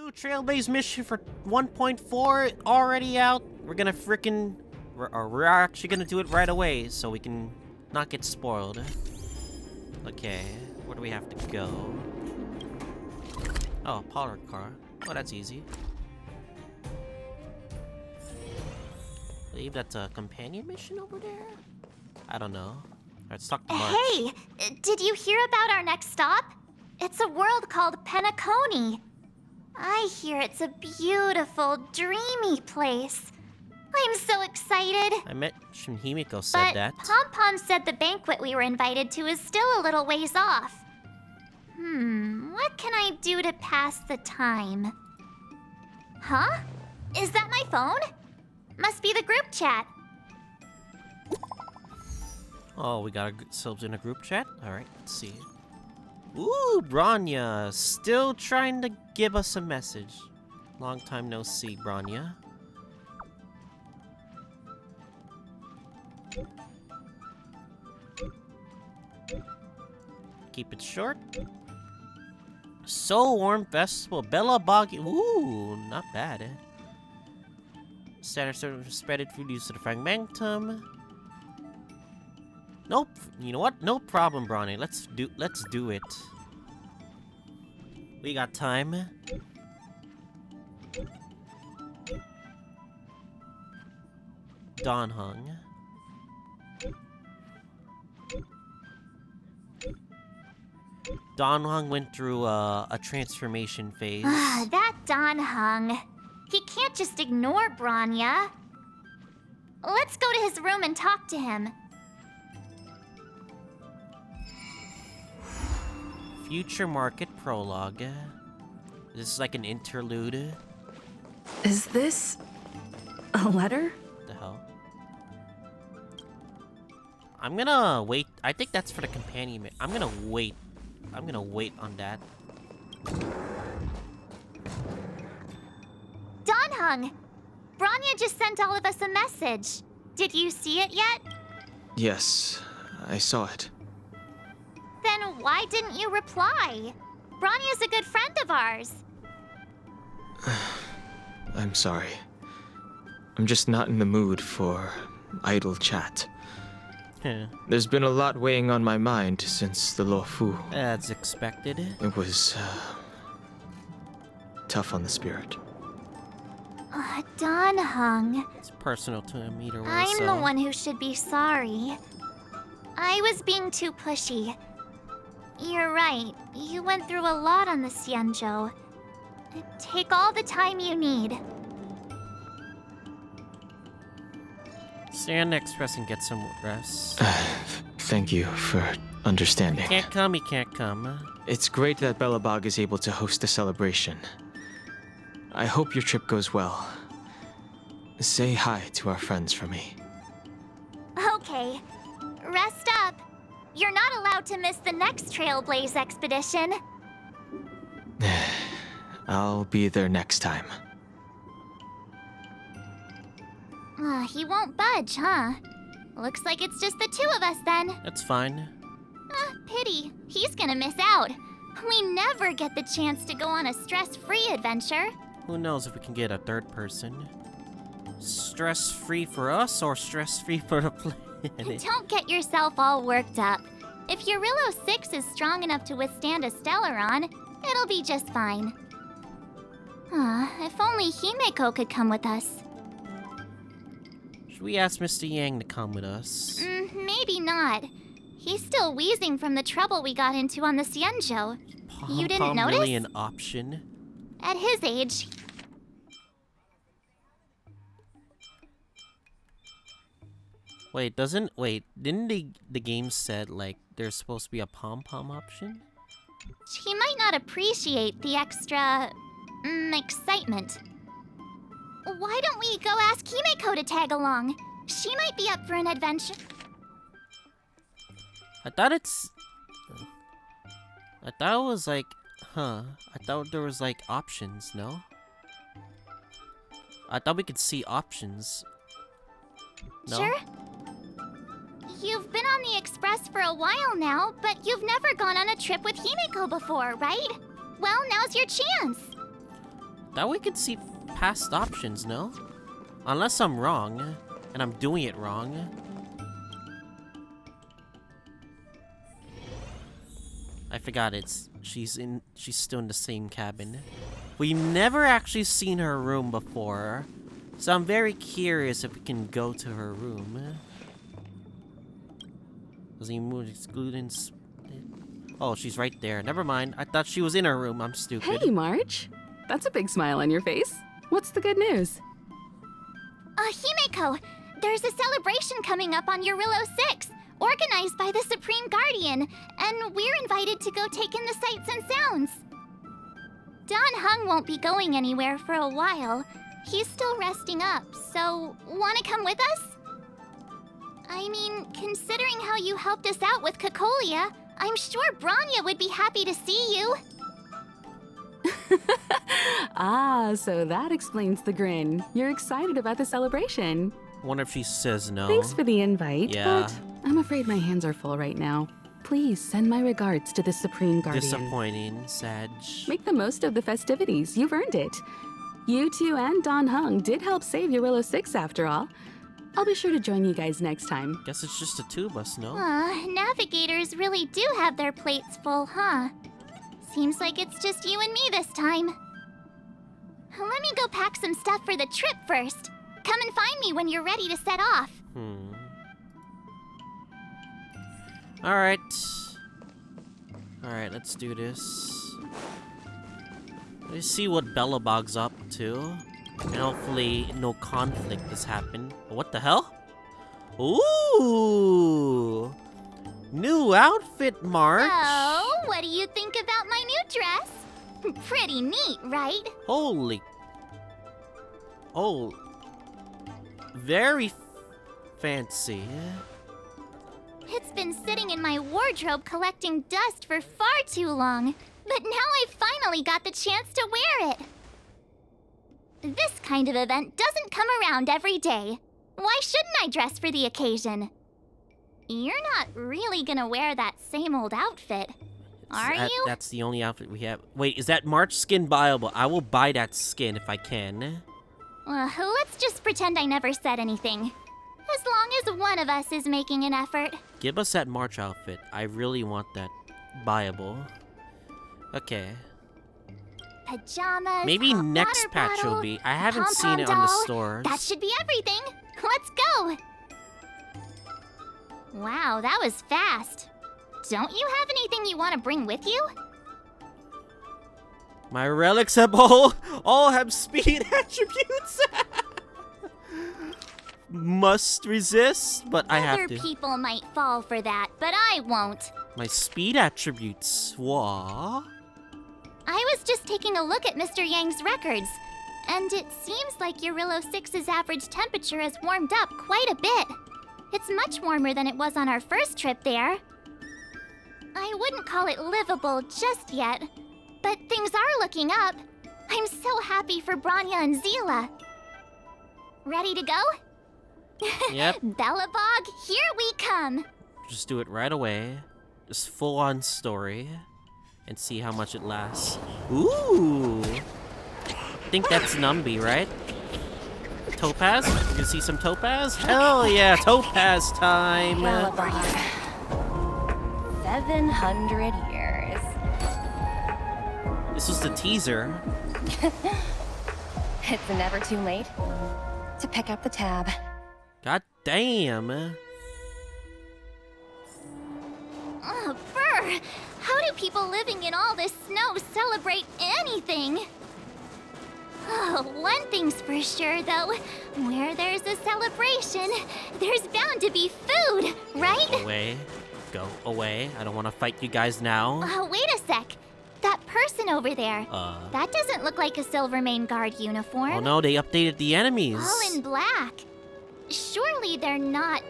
New Trailblaze mission for 1.4 already out. We're gonna we're actually gonna do it right away so we can not get spoiled. Okay, where do we have to go? Oh, Pollard car. Oh, that's easy. I believe that's a companion mission over there? I don't know. Let's talk to March. Hey, did you hear about our next stop? It's a world called Penacony. I hear it's a beautiful, dreamy place. I'm so excited. I met Himiko said that. But Pom-Pom said the banquet we were invited to is still a little ways off. What can I do to pass the time? Huh? Is that my phone? Must be the group chat. Oh, we got ourselves in a group chat? Alright, let's see. Ooh, Branya, still trying to give us a message. Long time no see, Branya. Keep it short. So warm festival, Belobog. Ooh, not bad. Standard service spreaded food used to the fragmentum. Nope. You know what? No problem, Bronny. Let's do it. We got time. Dawn Hung. Dawn Hung went through a transformation phase. That Don Hung. He can't just ignore Branya. Let's go to his room and talk to him. Future Market Prologue. This is like an interlude. Is this a letter? What the hell? I'm gonna wait. I think that's for the companion. I'm gonna wait on that. Don Hung, Branya just sent all of us a message. Did you see it yet? Yes, I saw it. Then why didn't you reply? Branya's a good friend of ours. I'm sorry. I'm just not in the mood for idle chat. There's been a lot weighing on my mind since the Lofu. As expected. It was tough on the spirit. Don Hung. It's personal to him either way. I'm the one who should be sorry. I was being too pushy. You're right. You went through a lot on the Xianzhou. Take all the time you need. Stay on the express and get some rest. Thank you for understanding. He can't come. It's great that Belobog is able to host a celebration. I hope your trip goes well. Say hi to our friends for me. Okay. Rest up. You're not allowed to miss the next Trailblaze expedition. I'll be there next time. He won't budge, huh? Looks like it's just the two of us then. That's fine. Pity. He's gonna miss out. We never get the chance to go on a stress-free adventure. Who knows if we can get a third person? Stress-free for us or stress-free for the planet? Don't get yourself all worked up. If Eurilo 6 is strong enough to withstand a Stellaron, it'll be just fine. If only Himiko could come with us. Should we ask Mr. Yang to come with us? Maybe not. He's still wheezing from the trouble we got into on the Xianzhou. You didn't notice? Really an option? At his age... didn't the game said, like, there's supposed to be a pom-pom option? He might not appreciate the extra... excitement. Why don't we go ask Himiko to tag along? She might be up for an adventure. I thought it was like... I thought there was, like, options, no? I thought we could see options. No? Sure. You've been on the Express for a while now, but you've never gone on a trip with Himiko before, right? Well, now's your chance. That way we could see past options, no? Unless I'm wrong, and I'm doing it wrong. I forgot she's still in the same cabin. We've never actually seen her room before, so I'm very curious if we can go to her room. Does he move excluding? Oh, she's right there. Never mind. I thought she was in her room. I'm stupid. Hey, March. That's a big smile on your face. What's the good news? Himeko, there's a celebration coming up on Eurillo 6, organized by the Supreme Guardian, and we're invited to go take in the sights and sounds. Don Hung won't be going anywhere for a while. He's still resting up, so wanna come with us? I mean, considering how you helped us out with Cocolia, I'm sure Branya would be happy to see you. Ah, so that explains the grin. You're excited about the celebration. Wonder if she says no. Thanks for the invite, Yeah. but I'm afraid my hands are full right now. Please send my regards to the Supreme Guardian. Disappointing, Sag. Make the most of the festivities. You've earned it. You two and Don Hung did help save Eurillo 6 after all. I'll be sure to join you guys next time. Guess it's just the two of us, no? Navigators really do have their plates full, huh? Seems like it's just you and me this time. Let me go pack some stuff for the trip first. Come and find me when you're ready to set off. Alright. Alright, let's do this. Let's see what Belobog's up to. And hopefully no conflict has happened. What the hell? Ooh! New outfit, March! Oh, what do you think about my new dress? Pretty neat, right? Holy... Oh... Very fancy. It's been sitting in my wardrobe collecting dust for far too long, but now I finally got the chance to wear it. This kind of event doesn't come around every day. Why shouldn't I dress for the occasion? You're not really gonna wear that same old outfit, are you? That's the only outfit we have. Wait, is that March skin buyable? I will buy that skin if I can. Let's just pretend I never said anything. As long as one of us is making an effort. Give us that March outfit. I really want that buyable. Okay. Pajamas, Maybe hot next water patch bottle, will be. I haven't pom-pom seen it on the doll. stores. That should be everything. Let's go. Wow, that was fast. Don't you have anything you want to bring with you? My relics have all have speed attributes. Must resist, but I have Other to. people might fall for that, but I won't. My speed attributes. What? I was just taking a look at Mr. Yang's records, and it seems like Eurillo 6's average temperature has warmed up quite a bit. It's much warmer than it was on our first trip there. I wouldn't call it livable just yet, but things are looking up. I'm so happy for Branya and Zila. Ready to go? Yep. Belobog, here we come. Just do it right away. Just full on story. And see how much it lasts. Ooh! I think that's Numby, right? Topaz? You can see some Topaz? Hell yeah, Topaz time! Belobog. 700 years. This was the teaser. It's never too late to pick up the tab. God damn! Oh, brr! How do people living in all this snow celebrate anything? Oh, one thing's for sure, though. Where there's a celebration, there's bound to be food, right? Away. Go away. I don't want to fight you guys now. Wait a sec. That person over there. That doesn't look like a Silvermane Guard uniform. Oh no, they updated the enemies. All in black. Surely they're not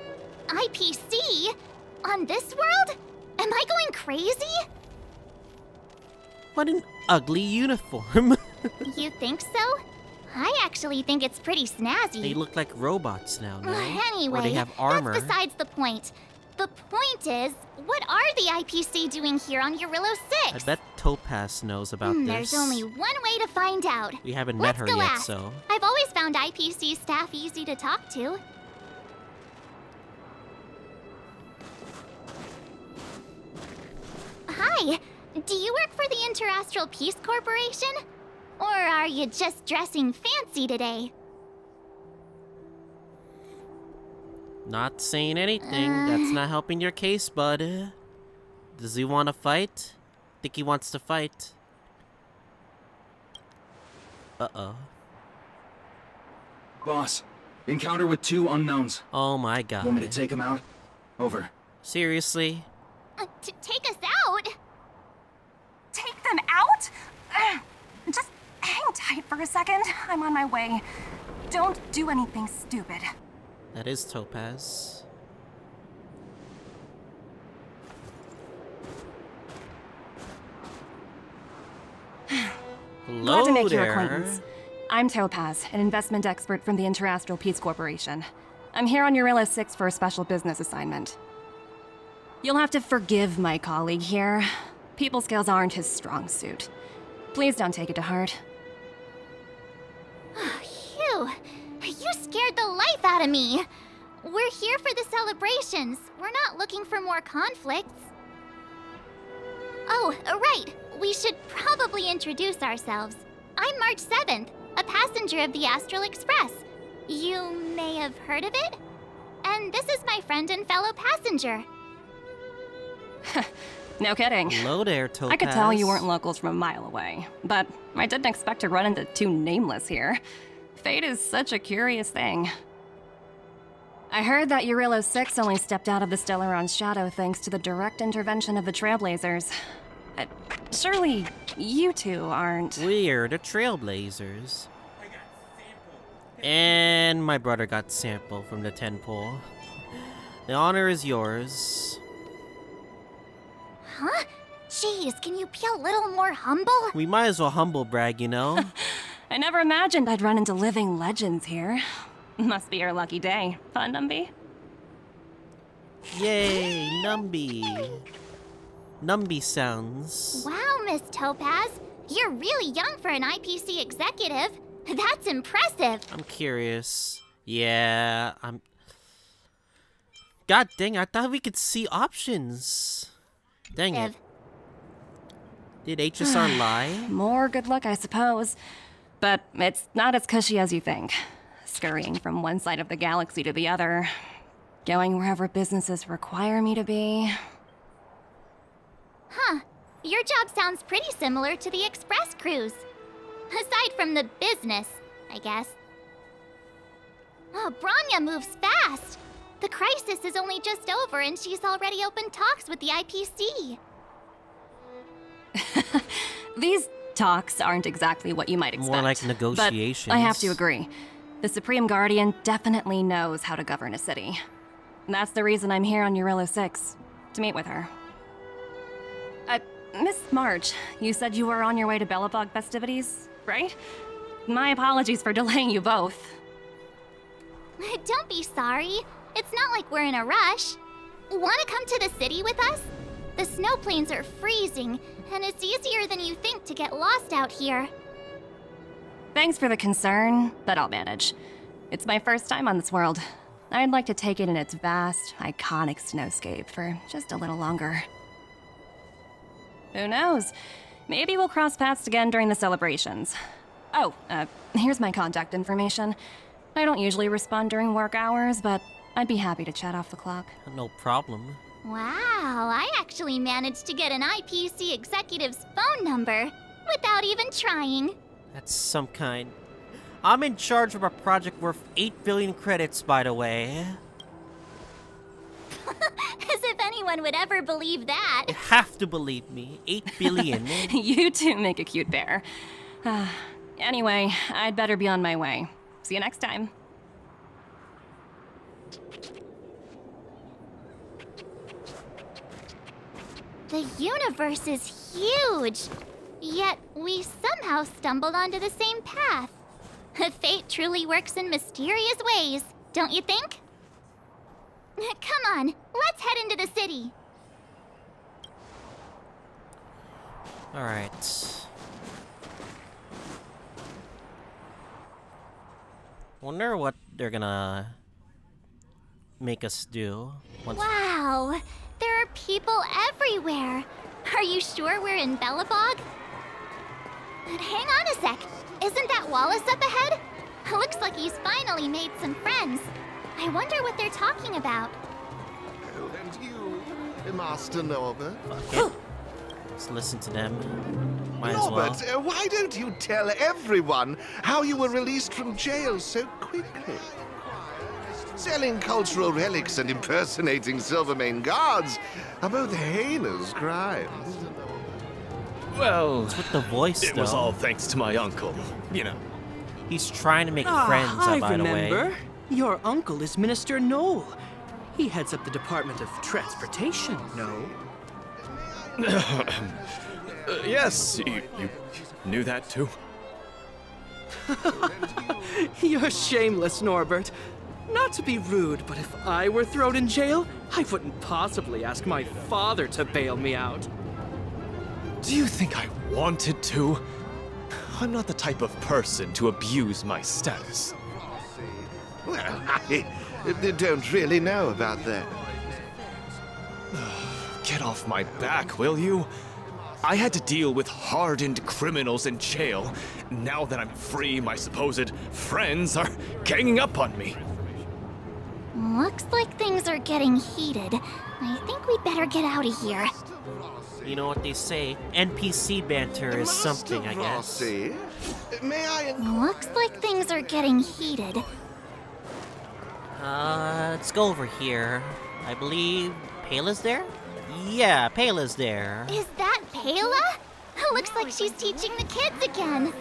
IPC on this world? Am I going crazy? What an ugly uniform. You think so? I actually think it's pretty snazzy. They look like robots now, no? Or Anyway, they have armor. that's besides the point. The point is, what are the IPC doing here on Eurillo 6? I bet Topaz knows about this. There's only one way to find out. We haven't met Let's her go yet, ask. so... I've always found IPC staff easy to talk to. Hi, do you work for the Interastral Peace Corporation? Or are you just dressing fancy today? Not saying anything. That's not helping your case, bud. Does he want to fight? Think he wants to fight. Uh-oh. Boss, encounter with 2 unknowns. Oh my god. Want me to take them out? Over. Seriously? To take us out? Take them out? Just hang tight for a second. I'm on my way. Don't do anything stupid. That is Topaz. Hello Glad to make there. your acquaintance. I'm Topaz, an investment expert from the Interastral Peace Corporation. I'm here on Eurillo 6 for a special business assignment. You'll have to forgive my colleague here. People skills aren't his strong suit. Please don't take it to heart. Phew, you scared the life out of me. We're here for the celebrations. We're not looking for more conflicts. Oh, right. We should probably introduce ourselves. I'm March 7th, a passenger of the Astral Express. You may have heard of it? And this is my friend and fellow passenger. No kidding. Hello there, Topaz. I could tell you weren't locals from a mile away, but I didn't expect to run into 2 nameless here. Fate is such a curious thing. I heard that Eurillo 6 only stepped out of the Stellaron's shadow thanks to the direct intervention of the Trailblazers. Surely you two aren't... We're the Trailblazers. And my brother got sample from the 10 pool. The honor is yours. Huh? Jeez, can you be a little more humble? We might as well humble brag, you know? I never imagined I'd run into living legends here. Must be your lucky day, huh, Numby? Yay, Numby. Numby sounds. Wow, Miss Topaz. You're really young for an IPC executive. That's impressive. I'm curious. Yeah, God dang, I thought we could see options. Dang it. Did HSR lie? More good luck, I suppose. But it's not as cushy as you think. Scurrying from one side of the galaxy to the other. Going wherever businesses require me to be. Huh. Your job sounds pretty similar to the Express cruise. Aside from the business, I guess. Oh, Branya moves fast. The crisis is only just over and she's already opened talks with the IPC. These talks aren't exactly what you might expect. More like negotiations. But I have to agree. The Supreme Guardian definitely knows how to govern a city. And that's the reason I'm here on Eurillo 6, to meet with her. Miss March, you said you were on your way to Belobog festivities, right? My apologies for delaying you both. Don't be sorry. It's not like we're in a rush. Want to come to the city with us? The snow plains are freezing, and it's easier than you think to get lost out here. Thanks for the concern, but I'll manage. It's my first time on this world. I'd like to take it in its vast, iconic snowscape for just a little longer. Who knows? Maybe we'll cross paths again during the celebrations. Oh, here's my contact information. I don't usually respond during work hours, but I'd be happy to chat off the clock. No problem. Wow, I actually managed to get an IPC executive's phone number without even trying. That's some kind. I'm in charge of a project worth 8 billion credits, by the way. As if anyone would ever believe that. You have to believe me. 8 billion. You two make a cute pair. Anyway, I'd better be on my way. See you next time. The universe is huge, yet we somehow stumbled onto the same path. Fate truly works in mysterious ways, don't you think? Come on, let's head into the city. Alright. Wonder what they're gonna make us do. Wow, there are people everywhere. Are you sure we're in Belobog? But hang on a sec. Isn't that Wallace up ahead? Looks like he's finally made some friends. I wonder what they're talking about. Oh, and you, Master Norbert. Okay. Let's listen to them. Might as well. Norbert, why don't you tell everyone how you were released from jail so quickly? Selling cultural relics and impersonating Silvermane guards are both heinous crimes. Well, It's with the voice, it though. was all thanks to my uncle. You know. He's trying to make friends, I by the way. remember. Your uncle is Minister Knoll. He heads up the Department of Transportation, no? Yes, you knew that too? You're shameless, Norbert. Not to be rude, but if I were thrown in jail, I wouldn't possibly ask my father to bail me out. Do you think I wanted to? I'm not the type of person to abuse my status. Well, I don't really know about that. Get off my back, will you? I had to deal with hardened criminals in jail. Now that I'm free, my supposed friends are ganging up on me. Looks like things are getting heated. I think we better get out of here. You know what they say? NPC banter is something, I guess. Rossi, may I... Looks like things are getting heated. Let's go over here. I believe Payla's there? Yeah, Payla's there. Is that Payla? Looks like she's teaching the kids again.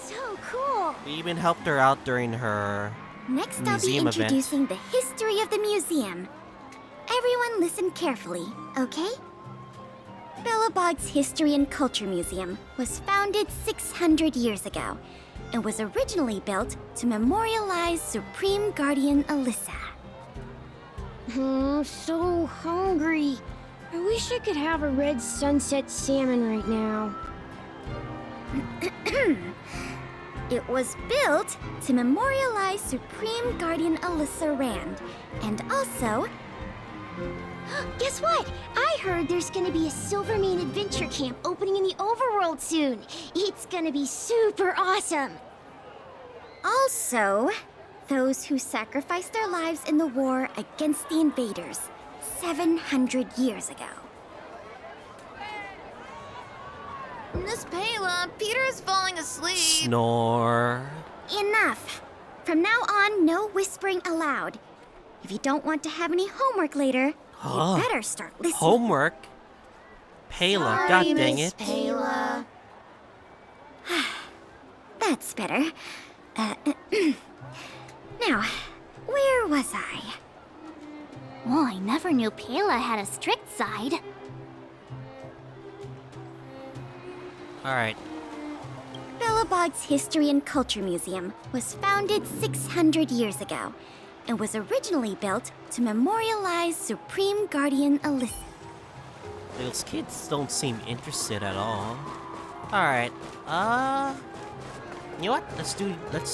So cool. We even helped her out during her Next, I'll be museum event. introducing the history of the museum. Everyone listen carefully, okay? Belobog's History and Culture Museum was founded 600 years ago and was originally built to memorialize Supreme Guardian Alyssa. I'm so hungry. I wish I could have a red sunset salmon right now. It was built to memorialize Supreme Guardian Alyssa Rand, and also... Guess what? I heard there's gonna be a Silvermane adventure camp opening in the overworld soon. It's gonna be super awesome. Also, those who sacrificed their lives in the war against the invaders 700 years ago. Miss Payla, Peter's falling asleep. Snore. Enough! From now on, no whispering allowed. If you don't want to have any homework later, you better start listening. Homework? Payla, god dang it. Payla. That's better. Now, where was I? Well, I never knew Payla had a strict side. Alright. Belobog's History and Culture Museum was founded 600 years ago and was originally built to memorialize Supreme Guardian Alyssa. Those kids don't seem interested at all. Alright. You know what? Let's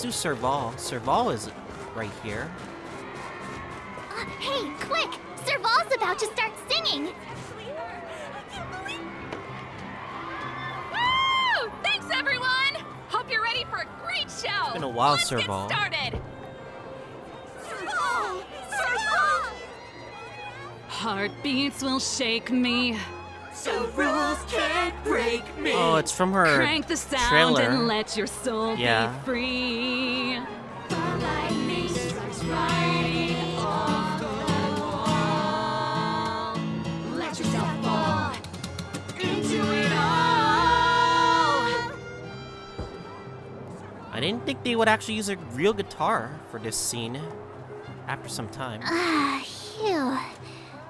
do Serval. Serval is right here. Hey, quick! Serval's about to start singing! Woo! Thanks, everyone! Hope you're ready for a great show! It's been a while, Let's Serval. get started! Serval! Serval! Heartbeats will shake me. So rules can't break me. Oh, it's from her Crank the sound trailer. and let your soul Yeah. be free. Let yourself fall into it all. I didn't think they would actually use a real guitar for this scene after some time. Phew.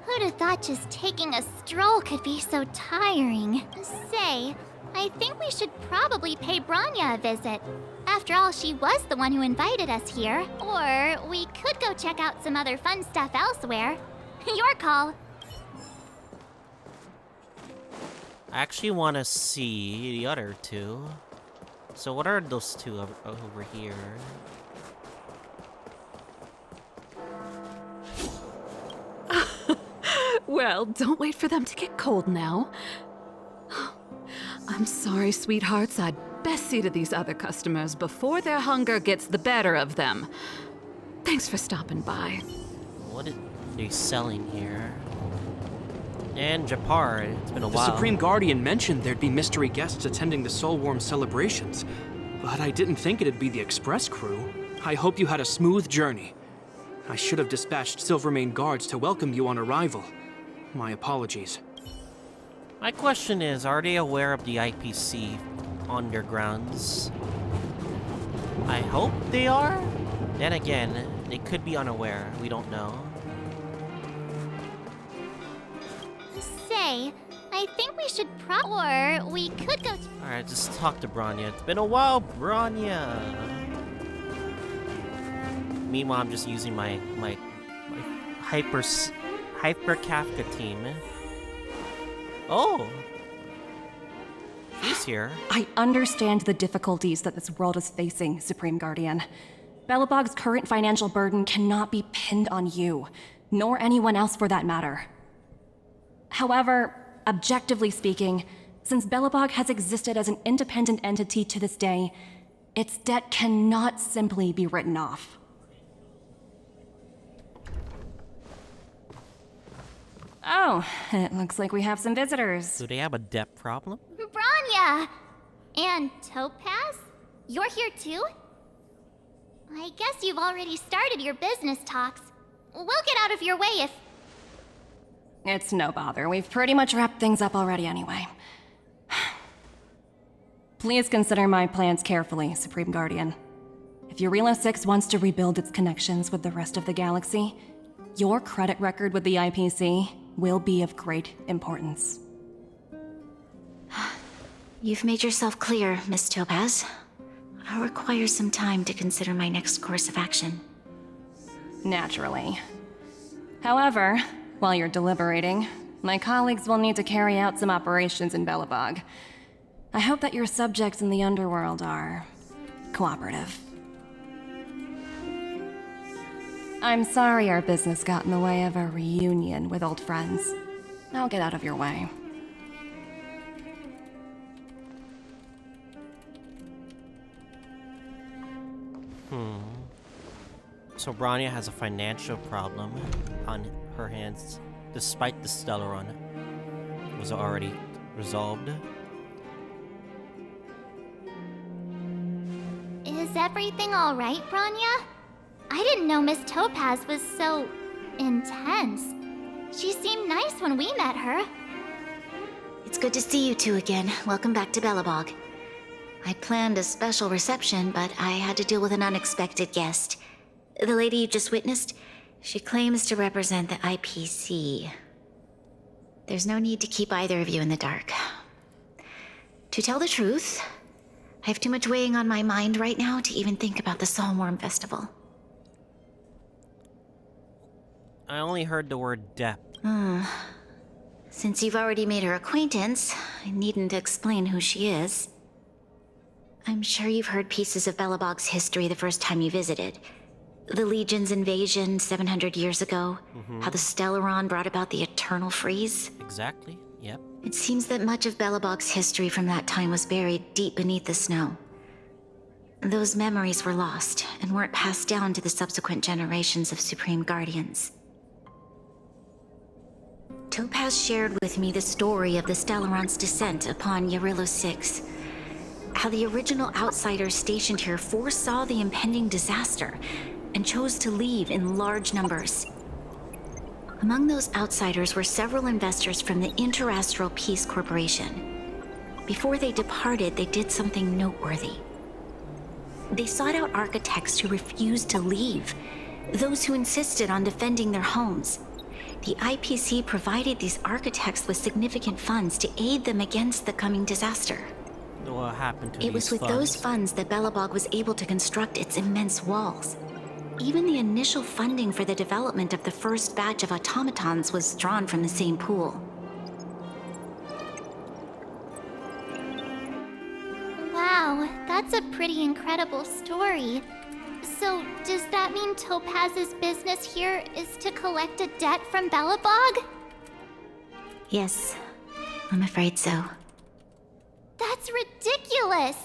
Who'd have thought just taking a stroll could be so tiring? Say, I think we should probably pay Branya a visit. After After all, she was the one who invited us here. Or we could go check out some other fun stuff elsewhere. Your call. I actually want to see the other two. So what are those two over here? Well, don't wait for them to get cold now. I'm sorry, sweethearts. I'd best see to these other customers before their hunger gets the better of them. Thanks for stopping by. What are they selling here? And Japar, it's been a while. The Supreme Guardian mentioned there'd be mystery guests attending the Soulworm celebrations, but I didn't think it'd be the Express crew. I hope you had a smooth journey. I should have dispatched Silvermane guards to welcome you on arrival. My apologies. My question is, are they aware of the IPC on their grounds? I hope they are. Then again, they could be unaware. We don't know. Say, I think we should or we could go. Alright, just talk to Bronya. It's been a while, Bronya. Meanwhile, I'm just using my Hyper Kafka team. Oh! She's here. I understand the difficulties that this world is facing, Supreme Guardian. Belobog's current financial burden cannot be pinned on you, nor anyone else for that matter. However, objectively speaking, since Belobog has existed as an independent entity to this day, its debt cannot simply be written off. Oh, it looks like we have some visitors. Do they have a debt problem? Bronya! And Topaz? You're here too? I guess you've already started your business talks. We'll get out of your way if... It's no bother. We've pretty much wrapped things up already anyway. Please consider my plans carefully, Supreme Guardian. If Eurilo 6 wants to rebuild its connections with the rest of the galaxy, your credit record with the IPC will be of great importance. You've made yourself clear, Miss Topaz. I'll require some time to consider my next course of action. Naturally. However, while you're deliberating, my colleagues will need to carry out some operations in Belobog. I hope that your subjects in the underworld are cooperative. I'm sorry our business got in the way of a reunion with old friends. I'll get out of your way. So Bronya has a financial problem on her hands, despite the Stellaron was already resolved. Is everything alright, Bronya? I didn't know Miss Topaz was so... intense. She seemed nice when we met her. It's good to see you two again. Welcome back to Belobog. I planned a special reception, but I had to deal with an unexpected guest. The lady you just witnessed, she claims to represent the IPC. There's no need to keep either of you in the dark. To tell the truth, I have too much weighing on my mind right now to even think about the Soulworm Festival. I only heard the word debt. Since you've already made her acquaintance, I needn't explain who she is. I'm sure you've heard pieces of Belobog's history the first time you visited. The Legion's invasion 700 years ago, how the Stellaron brought about the Eternal Freeze. Exactly, yep. It seems that much of Belobog's history from that time was buried deep beneath the snow. Those memories were lost and weren't passed down to the subsequent generations of Supreme Guardians. Topaz shared with me the story of the Stellaron's descent upon Eurilo 6. How the original outsiders stationed here foresaw the impending disaster and chose to leave in large numbers. Among those outsiders were several investors from the Interastral Peace Corporation. Before they departed, they did something noteworthy. They sought out architects who refused to leave, those who insisted on defending their homes. The IPC provided these architects with significant funds to aid them against the coming disaster. What happened to It was with those funds that Belobog was able to construct its immense walls. Even the initial funding for the development of the first batch of automatons was drawn from the same pool. Wow, that's a pretty incredible story. So, does that mean Topaz's business here is to collect a debt from Belobog? Yes, I'm afraid so. That's ridiculous!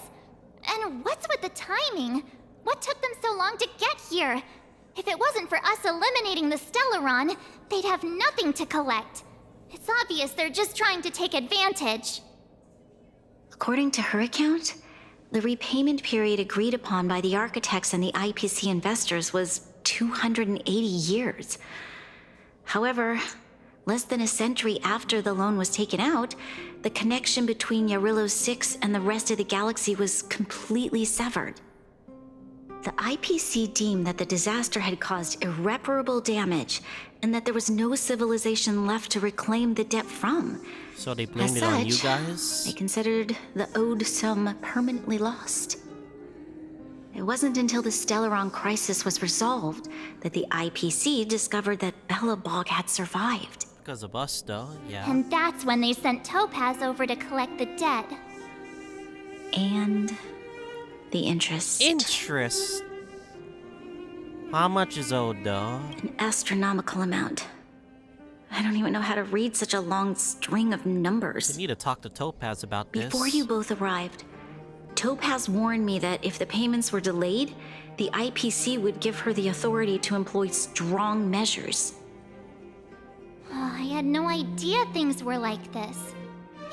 And what's with the timing? What took them so long to get here? If it wasn't for us eliminating the Stellaron, they'd have nothing to collect. It's obvious they're just trying to take advantage. According to her account, the repayment period agreed upon by the architects and the IPC investors was 280 years. However, less than a century after the loan was taken out, the connection between Yarillo 6 and the rest of the galaxy was completely severed. The IPC deemed that the disaster had caused irreparable damage and that there was no civilization left to reclaim the debt from. So they blamed it on you guys? They considered the owed sum permanently lost. It wasn't until the Stellaron crisis was resolved that the IPC discovered that Belobog had survived. Because of us, though, yeah. And that's when they sent Topaz over to collect the debt. And the interest. Interest? How much is owed, though? An astronomical amount. I don't even know how to read such a long string of numbers. We need to talk to Topaz about this. Before you both arrived, Topaz warned me that if the payments were delayed, the IPC would give her the authority to employ strong measures. Oh, I had no idea things were like this.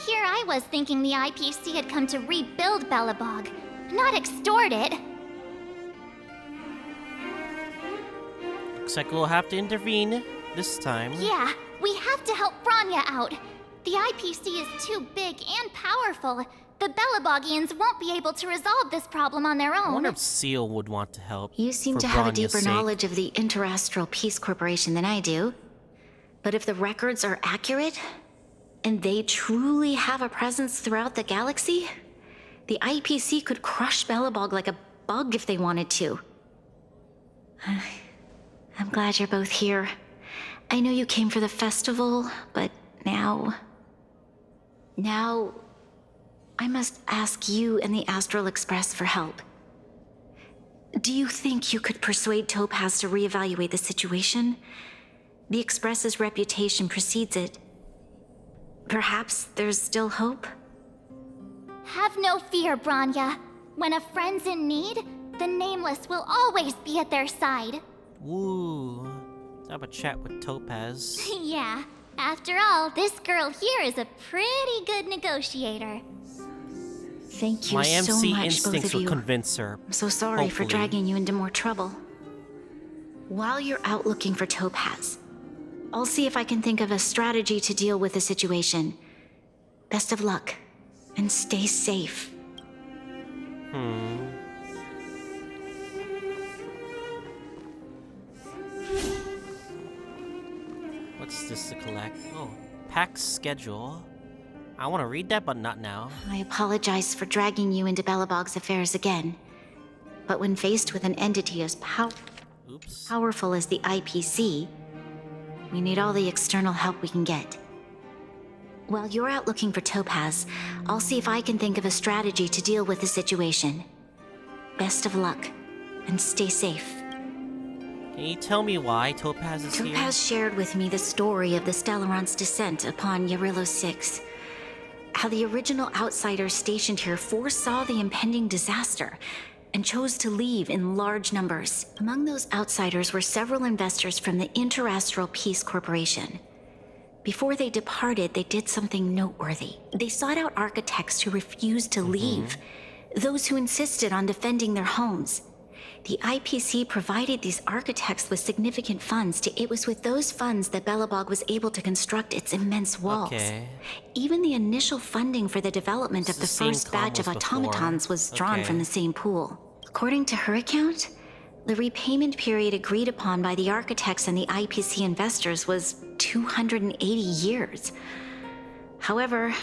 Here I was thinking the IPC had come to rebuild Belobog, not extort it. Looks like we'll have to intervene this time. Yeah, we have to help Bronya out. The IPC is too big and powerful. The Belobogians won't be able to resolve this problem on their I own. wonder if Seal would want to help. You seem for to have a Bronya's deeper sake. knowledge of the Interastral Peace Corporation than I do. But if the records are accurate, and they truly have a presence throughout the galaxy, the IPC could crush Belobog like a bug if they wanted to. I'm glad you're both here. I know you came for the festival, but now I must ask you and the Astral Express for help. Do you think you could persuade Topaz to reevaluate the situation? The Express's reputation precedes it. Perhaps there's still hope? Have no fear, Bronya. When a friend's in need, the Nameless will always be at their side. Woo. Let's have a chat with Topaz. Yeah, after all, this girl here is a pretty good negotiator. Thank you My so MC much, both instincts of will you. convince her. I'm so sorry for Hopefully. dragging you into more trouble. While you're out looking for Topaz, I'll see if I can think of a strategy to deal with the situation. Best of luck, and stay safe. What's this to collect? Oh, pack schedule. I want to read that, but not now. I apologize for dragging you into Belobog's affairs again. But when faced with an entity as Oops. powerful as the IPC, we need all the external help we can get. While you're out looking for Topaz, I'll see if I can think of a strategy to deal with the situation. Best of luck, and stay safe. Can you tell me why Topaz is here? Topaz shared with me the story of the Stellaron's descent upon Yarillo 6. How the original outsiders stationed here foresaw the impending disaster and chose to leave in large numbers. Among those outsiders were several investors from the Interastral Peace Corporation. Before they departed, they did something noteworthy. They sought out architects who refused to leave, those who insisted on defending their homes. The IPC provided these architects with significant funds. It was with those funds that Belobog was able to construct its immense walls. Okay. Even the initial funding for the development It's of the the same first batch of combos before. automatons was drawn Okay. from the same pool. According to her account, the repayment period agreed upon by the architects and the IPC investors was 280 years. However,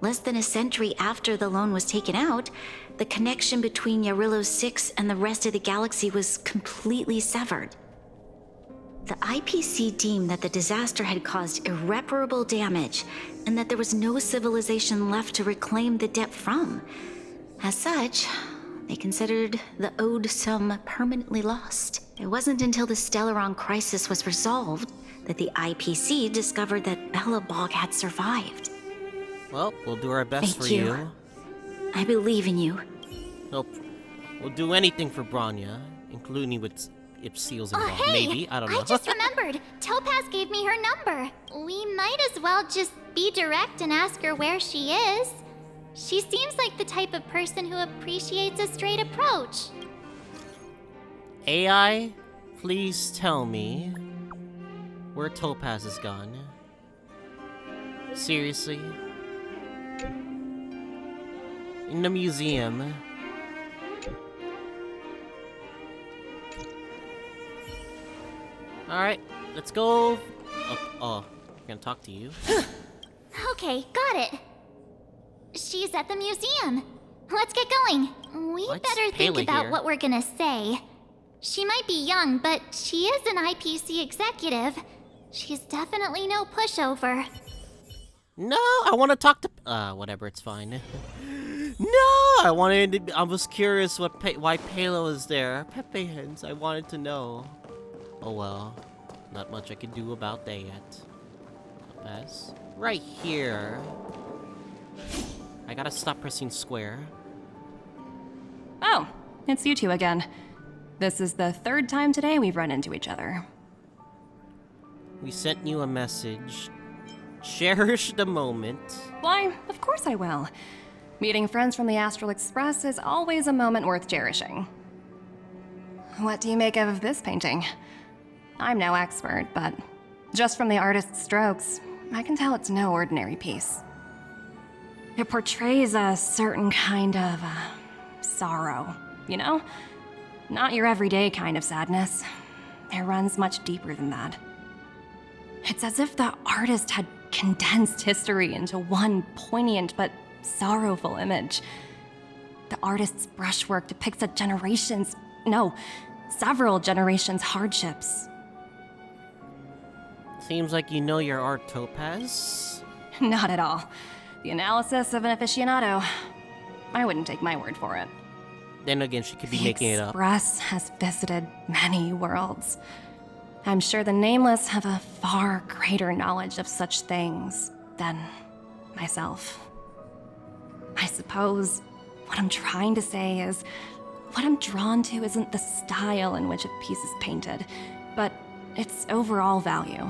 Less than a century after the loan was taken out, the connection between Yarillo 6 and the rest of the galaxy was completely severed. The IPC deemed that the disaster had caused irreparable damage and that there was no civilization left to reclaim the debt from. As such, they considered the owed sum permanently lost. It wasn't until the Stellaron crisis was resolved that the IPC discovered that Belobog had survived. Well, we'll do our best Thank for you. I believe in you. Nope. We'll do anything for Bronya, including with if Seal's involved. Hey! Maybe, I don't know. I just remembered. Topaz gave me her number. We might as well just be direct and ask her where she is. She seems like the type of person who appreciates a straight approach. AI, please tell me where Topaz has gone. Seriously? In the museum. Alright, let's go. Oh, I'm gonna talk to you. Okay, got it. She's at the museum. Let's get going. We What's better think Pela about here? what we're gonna say. She might be young, but she is an IPC executive. She's definitely no pushover. No, I want to talk to. Whatever, it's fine. No, I was curious why Pela was there. Pepe Hens, I wanted to know. Oh well, not much I can do about that yet. Topaz, right here. I gotta stop pressing square. Oh, it's you two again. This is the third time today we've run into each other. We sent you a message. Cherish the moment. Why, of course I will. Meeting friends from the Astral Express is always a moment worth cherishing. What do you make of this painting? I'm no expert, but just from the artist's strokes, I can tell it's no ordinary piece. It portrays a certain kind of sorrow, you know? Not your everyday kind of sadness. It runs much deeper than that. It's as if the artist had condensed history into one poignant but sorrowful image. The artist's brushwork depicts several generations' hardships. Seems like you know your art, Topaz. Not at all. The analysis of an aficionado. I wouldn't take my word for it. Then again, she could be making it up. The Express has visited many worlds. I'm sure the Nameless have a far greater knowledge of such things than myself. I suppose what I'm trying to say is, what I'm drawn to isn't the style in which a piece is painted, but its overall value.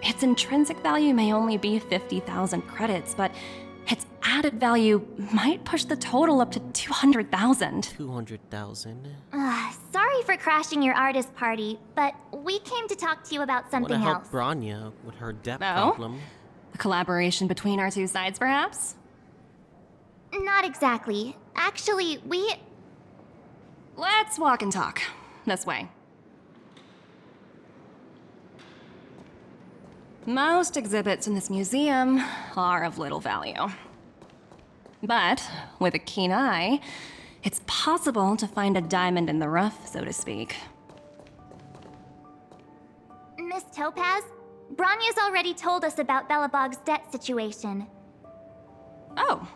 Its intrinsic value may only be 50,000 credits, but its added value might push the total up to 200,000. 200,000. Sorry for crashing your artist party, but we came to talk to you about something I want else. to help Bronya with her debt No? problem. A collaboration between our two sides, perhaps? Not exactly. Actually, Let's walk and talk. This way. Most exhibits in this museum are of little value. But with a keen eye, it's possible to find a diamond in the rough, so to speak. Miss Topaz, Bronya's already told us about Belobog's debt situation. Oh,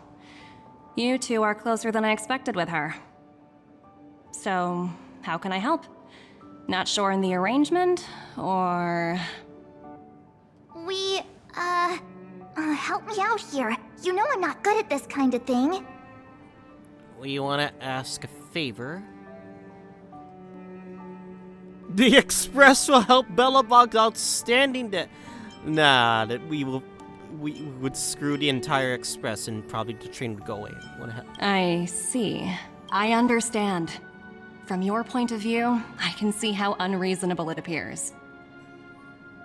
you two are closer than I expected with her. So, how can I help? Not sure in the arrangement, or... Help me out here. You know I'm not good at this kind of thing. We want to ask a favor. The Express will help Belobog's outstanding debt. Nah, that we would screw the entire Express and probably the train would go away. I see. I understand. From your point of view, I can see how unreasonable it appears.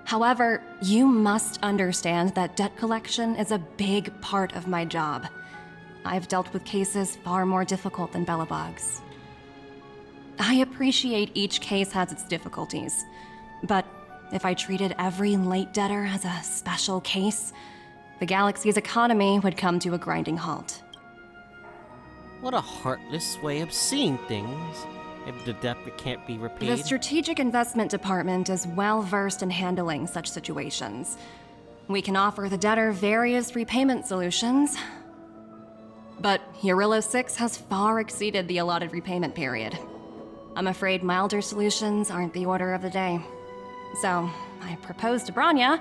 However, you must understand that debt collection is a big part of my job. I've dealt with cases far more difficult than Belobog's. I appreciate each case has its difficulties, but if I treated every late debtor as a special case, the galaxy's economy would come to a grinding halt. What a heartless way of seeing things. If the debt can't be repaid. The Strategic Investment Department is well versed in handling such situations. We can offer the debtor various repayment solutions. But Eurillo 6 has far exceeded the allotted repayment period. I'm afraid milder solutions aren't the order of the day. So, I proposed to Branya.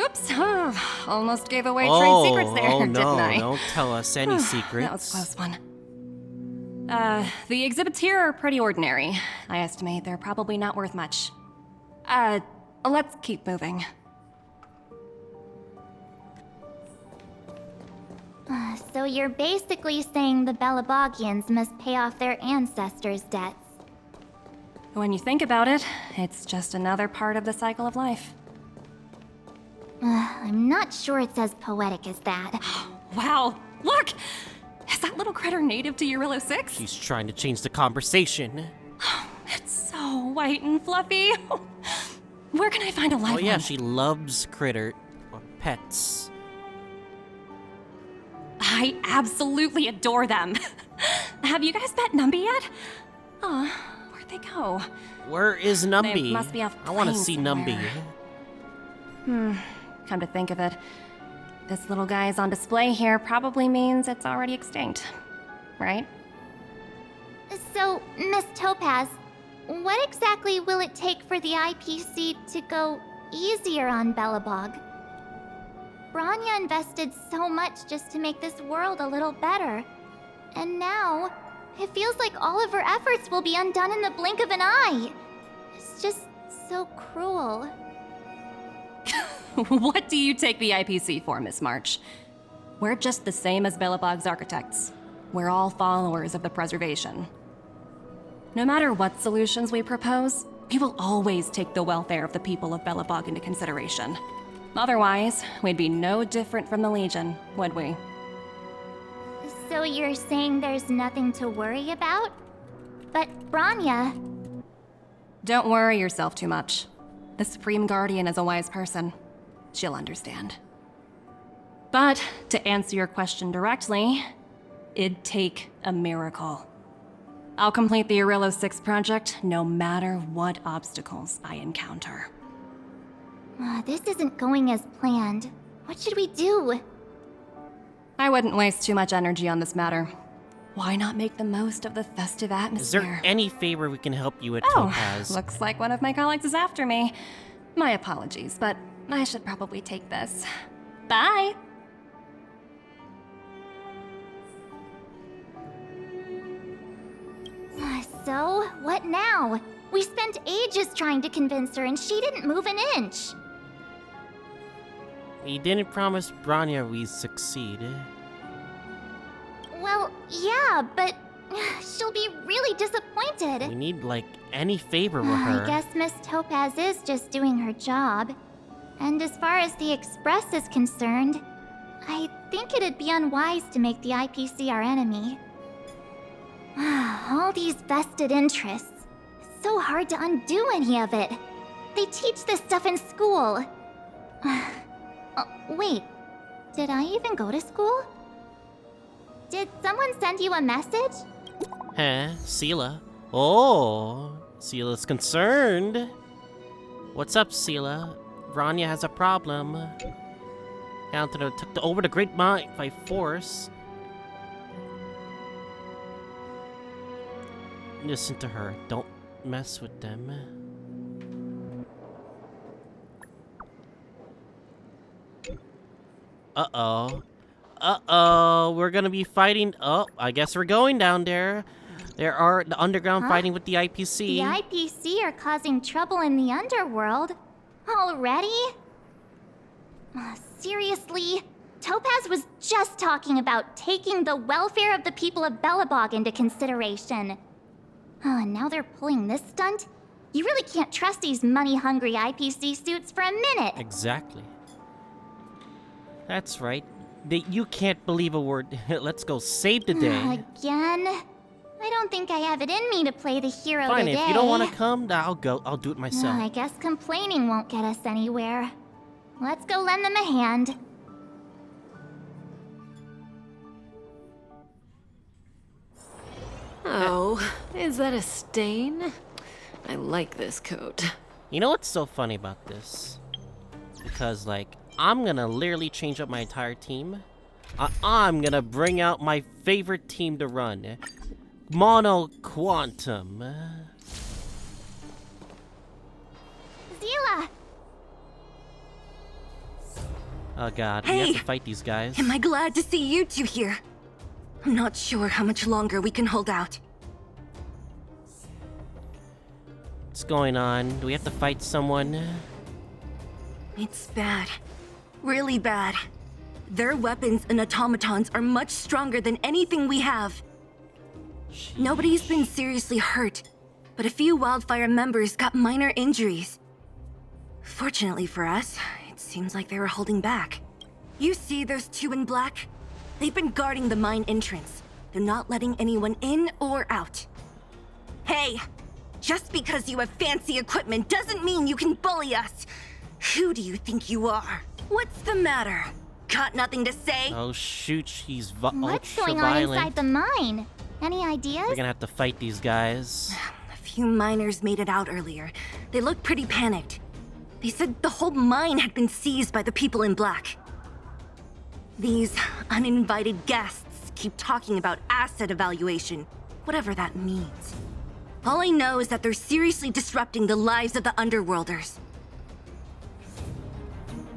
Oops, almost gave away trade secrets there, no, didn't I? Don't tell us any secrets. That was a close one. The exhibits here are pretty ordinary. I estimate they're probably not worth much. Let's keep moving. So you're basically saying the Belobogians must pay off their ancestors' debts. When you think about it, it's just another part of the cycle of life. I'm not sure it's as poetic as that. Wow, look! Is that little critter native to Eurillo 6? She's trying to change the conversation. It's so white and fluffy. Where can I find a live one? Oh yeah, she loves critter or pets. I absolutely adore them. Have you guys met Numby yet? Oh, where'd they go? Where is Numby? They must be off I want to playing see somewhere. Numby. Come to think of it, this little guy's on display here probably means it's already extinct, right? So, Miss Topaz, what exactly will it take for the IPC to go easier on Belobog? Branya invested so much just to make this world a little better. And now, it feels like all of her efforts will be undone in the blink of an eye. It's just so cruel. What do you take the IPC for, Miss March? We're just the same as Belobog's architects. We're all followers of the preservation. No matter what solutions we propose, we will always take the welfare of the people of Belobog into consideration. Otherwise, we'd be no different from the Legion, would we? So you're saying there's nothing to worry about? But Branya... Don't worry yourself too much. The Supreme Guardian is a wise person. She'll understand. But, to answer your question directly, it'd take a miracle. I'll complete the Eurillo 6 project no matter what obstacles I encounter. This isn't going as planned. What should we do? I wouldn't waste too much energy on this matter. Why not make the most of the festive atmosphere? Is there any favor we can help you with, Oh, Topaz? looks like one of my colleagues is after me. My apologies, but I should probably take this. Bye! So, what now? We spent ages trying to convince her and she didn't move an inch. We didn't promise Branya we'd succeed. Well, yeah, but she'll be really disappointed. We need, like, any favor with her. I guess Miss Topaz is just doing her job. And as far as the Express is concerned, I think it'd be unwise to make the IPC our enemy. All these vested interests. It's so hard to undo any of it. They teach this stuff in school. Wait, did I even go to school? Did someone send you a message? Huh? Sela? Oh, Sela's concerned. What's up, Sela? Branya has a problem. Counter took over the Great Mind by force. Listen to her. Don't mess with them. Uh-oh. Uh-oh. We're gonna be fighting. Oh, I guess we're going down there. There are the underground fighting with the IPC. The IPC are causing trouble in the underworld? Already? Seriously? Topaz was just talking about taking the welfare of the people of Belobog into consideration. And now they're pulling this stunt? You really can't trust these money-hungry IPC suits for a minute. Exactly. That's right. You can't believe a word. Let's go save the day. Again? I don't think I have it in me to play the hero Fine, today. if you don't want to come, I'll go. I'll do it myself. I guess complaining won't get us anywhere. Let's go lend them a hand. Oh, is that a stain? I like this coat. You know what's so funny about this? Because, like, I'm gonna literally change up my entire team. I'm gonna bring out my favorite team to run. Mono Quantum. Zila! Oh god, Hey! we have to fight these guys. Am I glad to see you two here? I'm not sure how much longer we can hold out. What's going on? Do we have to fight someone? It's bad. Really bad. Their weapons and automatons are much stronger than anything we have. Nobody's been seriously hurt, but a few Wildfire members got minor injuries. Fortunately for us, it seems like they were holding back. You see those two in black? They've been guarding the mine entrance. They're not letting anyone in or out. Hey! Just because you have fancy equipment doesn't mean you can bully us! Who do you think you are? What's the matter? Got nothing to say? Oh shoot, she's What's ultra going on violent. inside the mine? Any ideas? We're gonna have to fight these guys. A few miners made it out earlier. They looked pretty panicked. They said the whole mine had been seized by the people in black. These uninvited guests keep talking about asset evaluation, whatever that means. All I know is that they're seriously disrupting the lives of the Underworlders.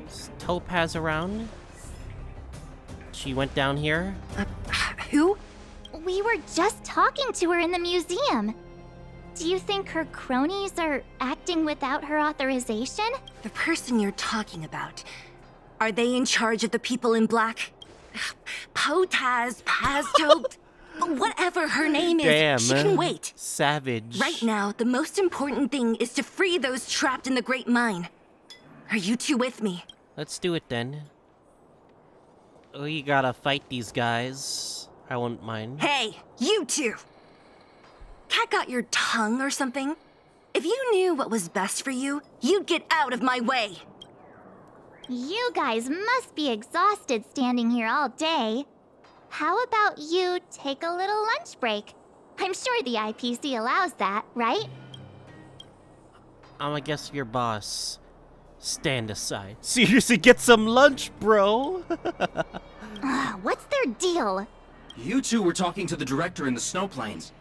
Is Topaz around? She went down here? Who? We were just talking to her in the museum. Do you think her cronies are acting without her authorization? The person you're talking about. Are they in charge of the people in black? Potaz, Pasto, whatever her name is, Damn, she can wait. Savage. Right now, the most important thing is to free those trapped in the Great Mine. Are you two with me? Let's do it then. We gotta fight these guys. I won't mind. Hey, you two! Cat got your tongue or something? If you knew what was best for you, you'd get out of my way! You guys must be exhausted standing here all day. How about you take a little lunch break? I'm sure the IPC allows that, right? I'm gonna guess your boss. Stand aside. Seriously, get some lunch, bro! What's their deal? You two were talking to the director in the snow plains.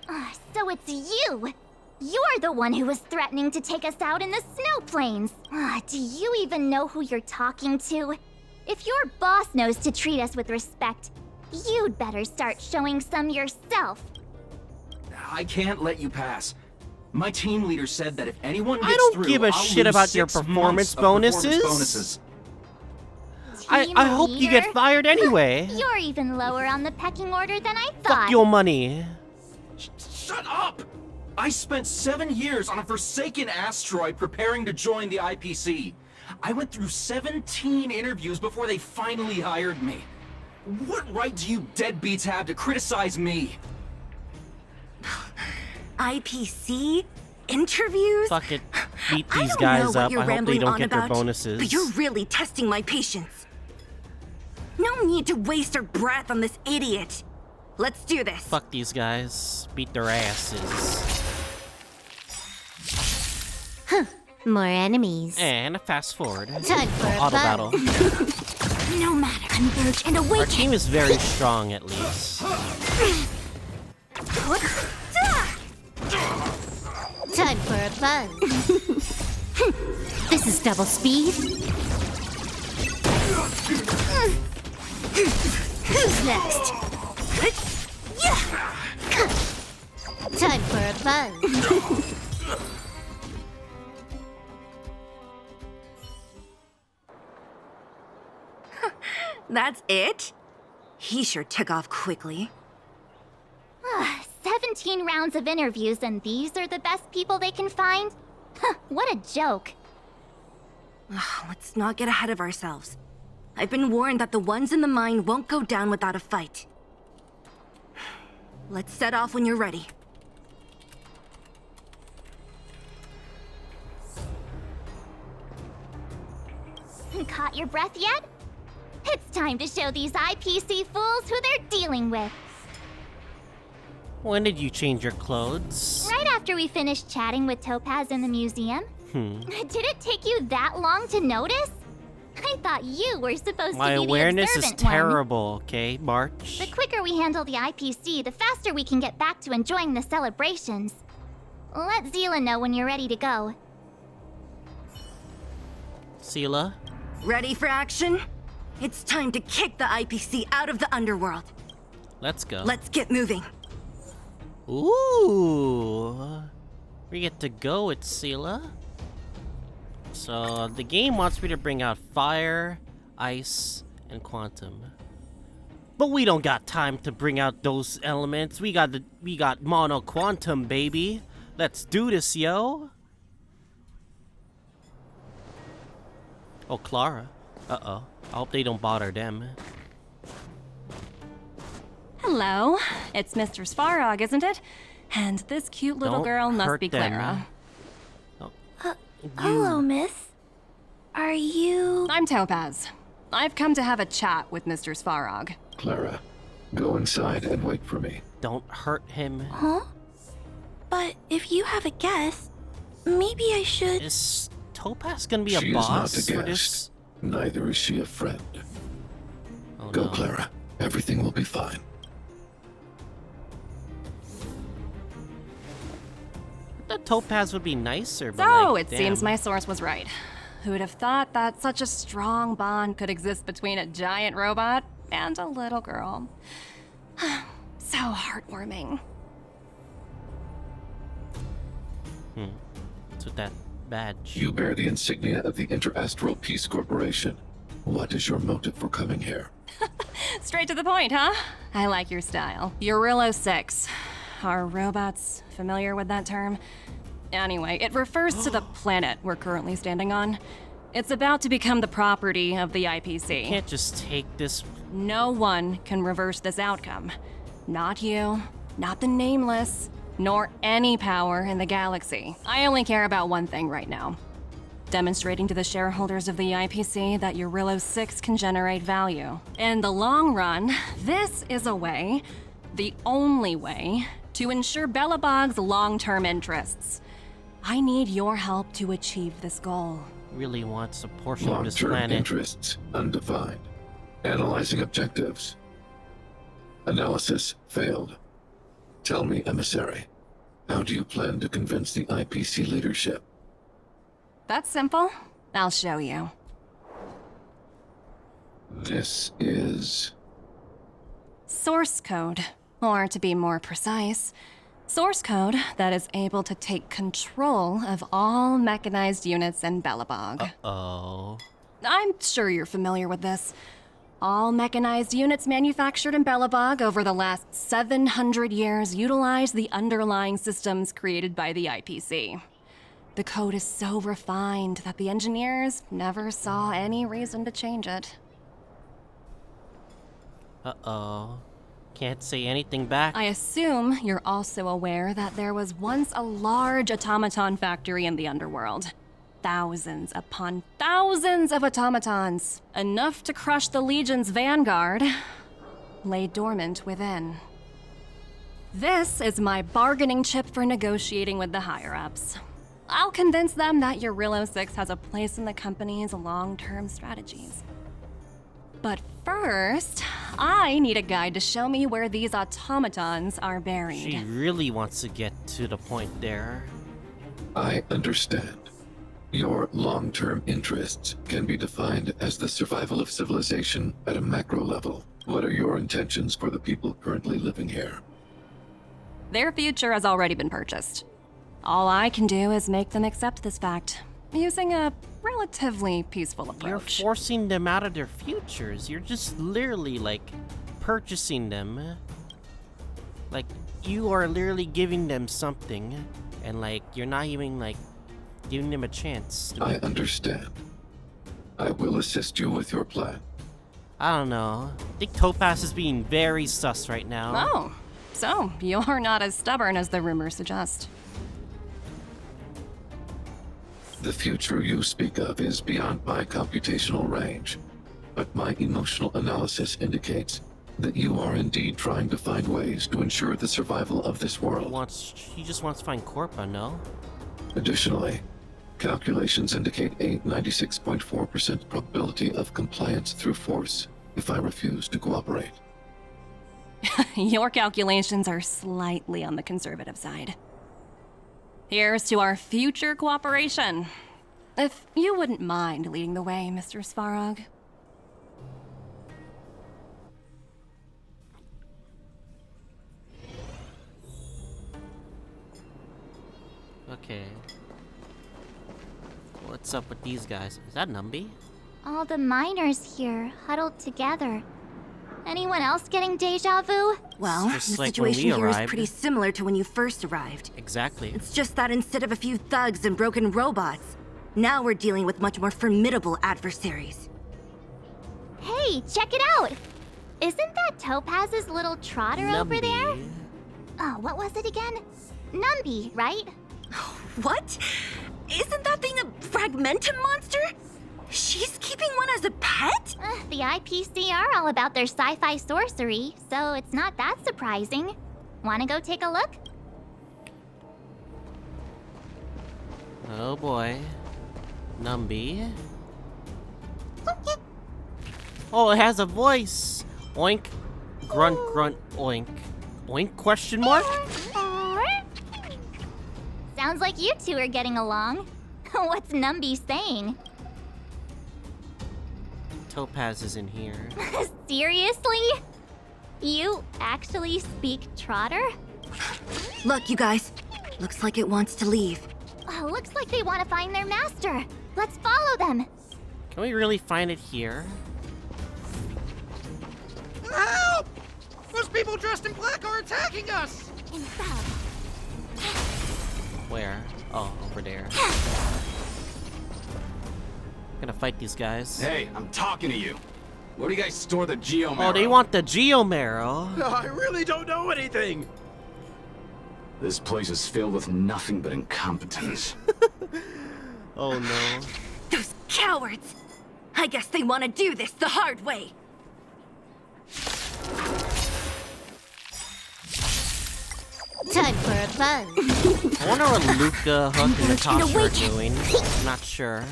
So it's you! You're the one who was threatening to take us out in the snow plains! Do you even know who you're talking to? If your boss knows to treat us with respect, you'd better start showing some yourself. I can't let you pass. My team leader said that if anyone gets I don't through, give a I'll shit lose about your 6 performance months of performance bonuses. bonuses. I hope you get leader? fired anyway. You're even lower on the pecking order than I thought. Fuck your money. Shut up! I spent 7 years on a forsaken asteroid preparing to join the IPC. I went through 17 interviews before they finally hired me. What right do you deadbeats have to criticize me? IPC? Interviews? Fuck it. Beat I these don't guys know what up. you're I hope they rambling don't on get their about, bonuses. but you're really testing my patience. No need to waste our breath on this idiot. Let's do this. Fuck these guys. Beat their asses. More enemies. And fast forward. Time for a Auto buzz. battle. No matter, converge and Our awaken. team is very strong, at least. Time for a buzz. This is double speed. Who's next? Time for a buzz. That's it? He sure took off quickly. 17 rounds of interviews and these are the best people they can find? What a joke. Let's not get ahead of ourselves. I've been warned that the ones in the mine won't go down without a fight. Let's set off when you're ready. haven't caught your breath yet? It's time to show these IPC fools who they're dealing with. When did you change your clothes? Right after we finished chatting with Topaz in the museum. Did it take you that long to notice? I thought you were supposed My to be awareness the is observant one. terrible, okay, March? The quicker we handle the IPC, the faster we can get back to enjoying the celebrations. Let Zila know when you're ready to go. Sela? Ready for action? It's time to kick the IPC out of the underworld. Let's go. Let's get moving. Ooh. We get to go with Sela. So, the game wants me to bring out fire, ice, and quantum. But we don't got time to bring out those elements. We got mono quantum, baby. Let's do this, yo. Oh, Clara. Uh-oh. I hope they don't bother them. Hello. It's Mr. Svarog, isn't it? And this cute little Don't girl must hurt be them. Clara. Hello, miss. Are you... I'm Topaz. I've come to have a chat with Mr. Svarog. Clara, go inside and wait for me. Don't hurt him. Huh? But if you have a guest, maybe I should... Is Topaz gonna be a She boss is not a for this? guest. Neither is she a friend. Oh, Go, no. Clara. Everything will be fine. I thought Topaz would be nicer, but So, like, it seems damn. my source was right. Who would have thought that such a strong bond could exist between a giant robot and a little girl? So heartwarming. What's with that badge? You bear the insignia of the Interastral Peace Corporation. What is your motive for coming here? Straight to the point, huh? I like your style. Eurillo 6. Are robots familiar with that term? Anyway, it refers to the planet we're currently standing on. It's about to become the property of the IPC. Can't just take this. No one can reverse this outcome. Not you, not the Nameless, nor any power in the galaxy. I only care about one thing right now. Demonstrating to the shareholders of the IPC that Eurillo 6 can generate value. In the long run, this is a way, the only way, to ensure Belobog's long-term interests. I need your help to achieve this goal. Really wants a portion of this Long-term planet. interests undefined. Analyzing objectives. Analysis failed. Tell me, emissary, how do you plan to convince the IPC leadership? That's simple. I'll show you. This is... Source code, or to be more precise, source code that is able to take control of all mechanized units in Belobog. Uh-oh. I'm sure you're familiar with this. All mechanized units manufactured in Belobog over the last 700 years utilize the underlying systems created by the IPC. The code is so refined that the engineers never saw any reason to change it. Uh-oh. Can't say anything back. I assume you're also aware that there was once a large automaton factory in the underworld. Thousands upon thousands of automatons, enough to crush the Legion's vanguard, lay dormant within. This is my bargaining chip for negotiating with the higher-ups. I'll convince them that Eurillo 6 has a place in the company's long-term strategies. But first, I need a guide to show me where these automatons are buried. She really wants to get to the point there. I understand. Your long-term interests can be defined as the survival of civilization at a macro level. What are your intentions for the people currently living here? Their future has already been purchased. All I can do is make them accept this fact, using a relatively peaceful approach. You're forcing them out of their futures. You're just literally, like, purchasing them. Like, you are literally giving them something, and, like, you're not even, like, giving them a chance. I understand. I will assist you with your plan. I don't know. I think Topaz is being very sus right now. Oh, so you're not as stubborn as the rumors suggest. The future you speak of is beyond my computational range, but my emotional analysis indicates that you are indeed trying to find ways to ensure the survival of this world. He just wants to find Corpa, no? Additionally, calculations indicate a 96.4% probability of compliance through force if I refuse to cooperate. Your calculations are slightly on the conservative side. Here's to our future cooperation. If you wouldn't mind leading the way, Mr. Svarog. Okay. What's up with these guys? Is that Numby? All the miners here, huddled together. Anyone else getting deja vu? Well, the situation here is pretty similar to when you first arrived. Exactly. It's just that instead of a few thugs and broken robots, now we're dealing with much more formidable adversaries. Hey, check it out! Isn't that Topaz's little trotter over there? Oh, what was it again? Numby, right? What? Isn't that thing a fragmentum monster? She's keeping one as a pet? The IPC are all about their sci-fi sorcery, so it's not that surprising. Wanna go take a look? Oh boy. Numby. Oh, it has a voice! Oink. Grunt, grunt, oink. Oink, question mark? Sounds like you two are getting along. What's Numby saying? Topaz is in here. Seriously? You actually speak Trotter? Look, you guys. Looks like it wants to leave. Looks like they want to find their master. Let's follow them. Can we really find it here? Help! Those people dressed in black are attacking us! Where? Oh, over there. Gonna fight these guys. Hey, I'm talking to you. Where do you guys store the Geomarrow? Oh, they want the Geomarrow. I really don't know anything. This place is filled with nothing but incompetence. Oh no. Those cowards! I guess they want to do this the hard way. Time for a buzz. I wonder what Luca, Hook, and Natasha are doing. I'm not sure.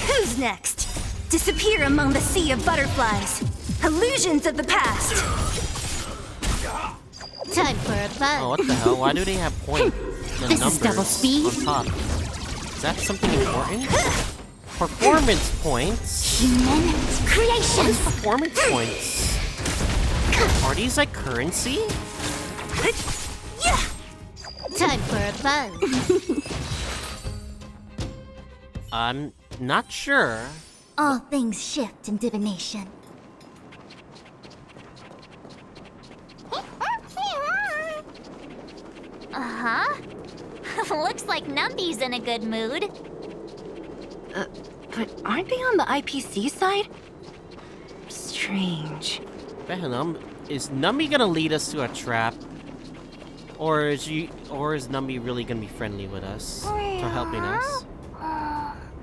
Who's next? Disappear among the sea of butterflies. Illusions of the past. Time for a buzz. Oh, what the hell? Why do they have points? The This numbers is double speed. on top. Is that something important? Performance points? Human creation. What is performance points? Are these like currency? Time for a buzz. I'm not sure. All things shift in divination. Uh-huh. Looks like Numby's in a good mood. But aren't they on the IPC side? Strange. Venom, is Numby gonna lead us to a trap? Or is Numby really gonna be friendly with us? For helping us?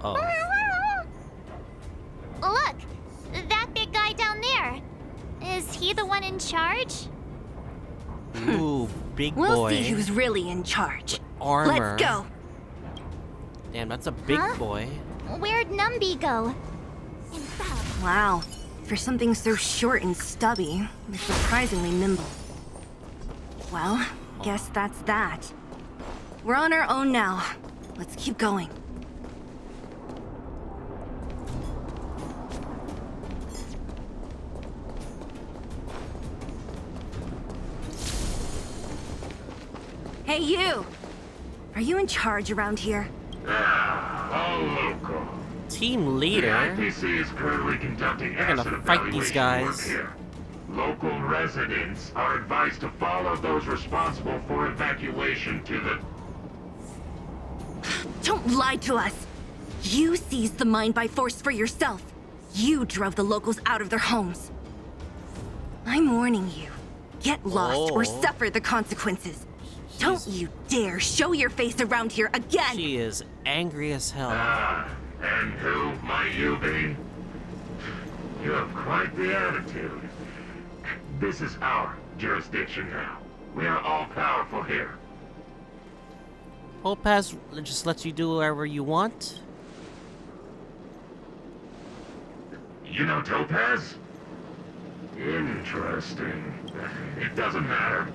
Oh. Look! That big guy down there. Is he the one in charge? Ooh, big boy. We'll see who's really in charge. Armor. Let's go. Damn, that's a big boy. Where'd Numby go? Wow. For something so short and stubby, they're surprisingly nimble. Well, guess that's that. We're on our own now. Let's keep going. Hey, you! Are you in charge around here? All local. Team leader? The IPC is currently conducting We're gonna asset fight these evaluation guys. work here. Local residents are advised to follow those responsible for evacuation to the... Don't lie to us! You seized the mine by force for yourself. You drove the locals out of their homes. I'm warning you. Get lost or suffer the consequences. Don't you dare show your face around here again! She is angry as hell. And who might you be? You have quite the attitude. This is our jurisdiction now. We are all powerful here. Topaz just lets you do whatever you want? You know Topaz? Interesting. It doesn't matter.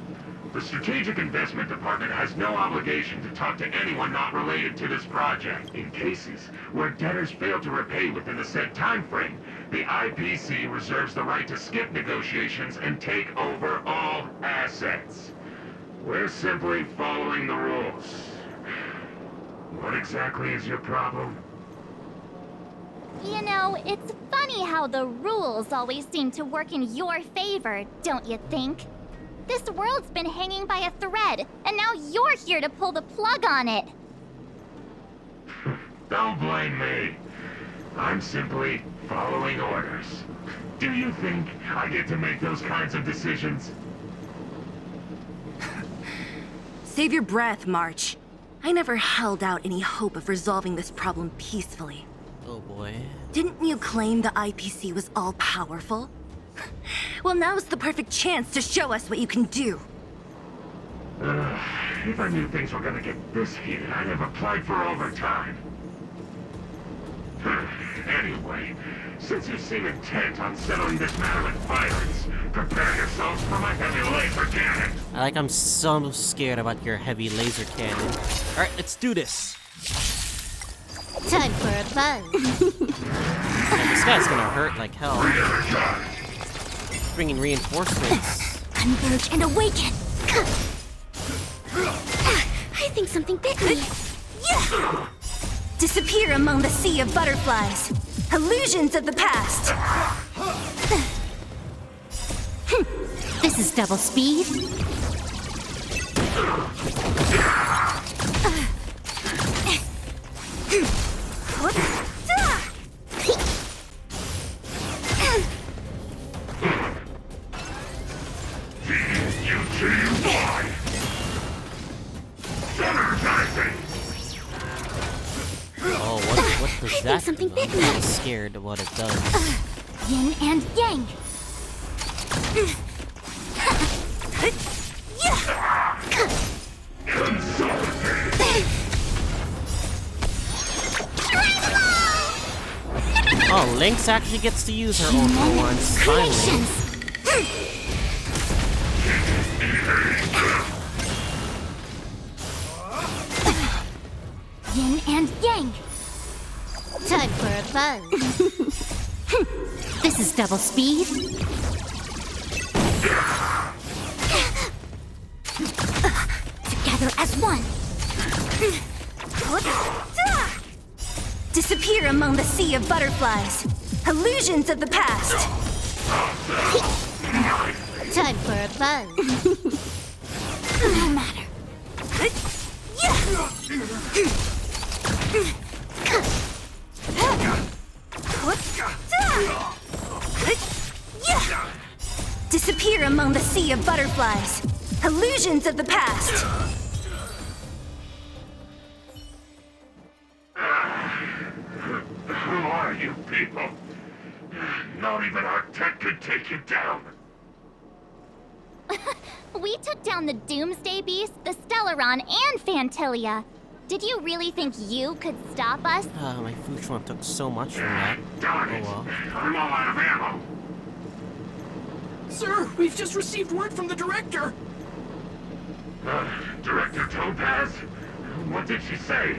The Strategic Investment Department has no obligation to talk to anyone not related to this project. In cases where debtors fail to repay within the said time frame, the IPC reserves the right to skip negotiations and take over all assets. We're simply following the rules. What exactly is your problem? You know, it's funny how the rules always seem to work in your favor, don't you think? This world's been hanging by a thread, and now you're here to pull the plug on it. Don't blame me. I'm simply following orders. Do you think I get to make those kinds of decisions? Save your breath, March. I never held out any hope of resolving this problem peacefully. Oh boy. Didn't you claim the IPC was all-powerful? Well, now's the perfect chance to show us what you can do. If I knew things were gonna get this heated, I'd have applied for overtime. Anyway, since you seem intent on settling this matter with violence, prepare yourselves for my heavy laser cannon. I'm so scared about your heavy laser cannon. Alright, let's do this. Time for a buzz. Yeah, this guy's gonna hurt like hell. Bringing reinforcements. Converge and awaken. I think something bit me. Disappear among the sea of butterflies. Illusions of the past. This is double speed. Oh, what does that something do? bit I'm me. really scared of what it does. Yin and yang. Oh, Lynx actually gets to use her own for once. Finally. Yin and yang. Time for a buzz. This is double speed. Together as one. Disappear among the sea of butterflies. Illusions of the past. Time for a buzz. No matter. Disappear among the sea of butterflies. Illusions of the past. Who are you people? Not even our tech could take you down. We took down the Doomsday Beast, the Stellaron, and Fantilia. Did you really think you could stop us? My Fuchron took so much from that. Darn it. Oh well. I'm all out of ammo. Sir, we've just received word from the director. Director Topaz? What did she say?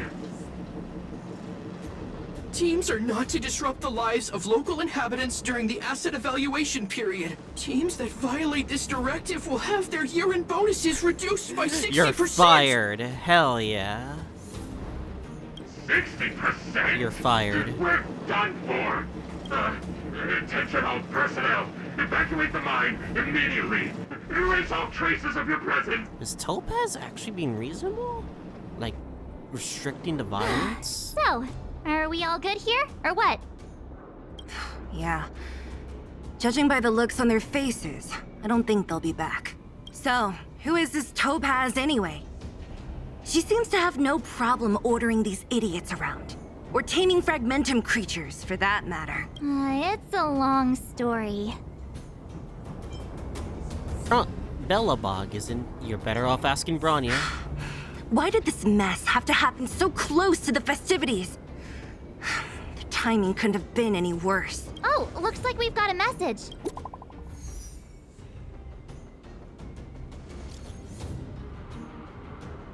Teams are not to disrupt the lives of local inhabitants during the asset evaluation period. Teams that violate this directive will have their year-end bonuses reduced by 60%. You're fired. Hell yeah. 60%? You're fired. We're done for. Attention all personnel. Evacuate the mine immediately. Erase all traces of your presence. Is Topaz actually being reasonable? Like, restricting the violence? So, are we all good here, or what? Yeah. Judging by the looks on their faces, I don't think they'll be back. So, who is this Topaz anyway? She seems to have no problem ordering these idiots around. Or taming fragmentum creatures, for that matter. It's a long story. Belobog isn't. You're better off asking Bronya. Why did this mess have to happen so close to the festivities? The timing couldn't have been any worse. Oh, looks like we've got a message.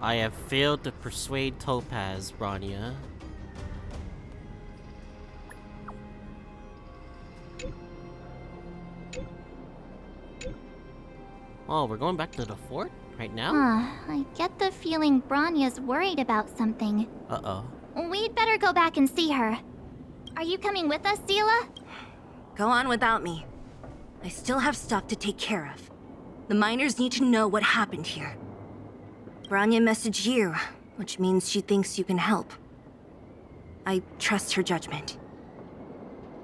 I have failed to persuade Topaz, Bronya. Oh, we're going back to the fort right now? I get the feeling Bronya's worried about something. Uh-oh. We'd better go back and see her. Are you coming with us, Zila? Go on without me. I still have stuff to take care of. The miners need to know what happened here. Bronya messaged you, which means she thinks you can help. I trust her judgment.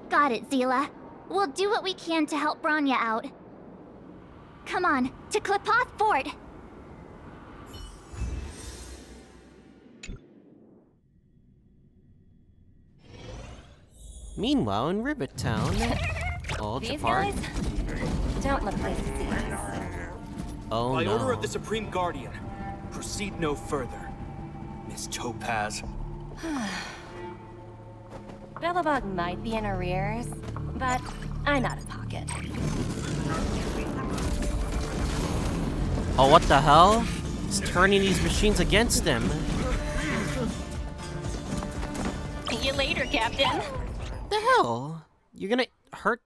Got it, Zila. We'll do what we can to help Bronya out. Come on, to Klipoth Fort! Meanwhile, in Ribbit Town, all These Japar. guys don't look pleased to see us. Oh By no. order of the Supreme Guardian, proceed no further. Miss Topaz. Belobog might be in arrears, but I'm out of pocket. Oh, what the hell? He's turning these machines against him. See you later, Captain. The hell? You're gonna hurt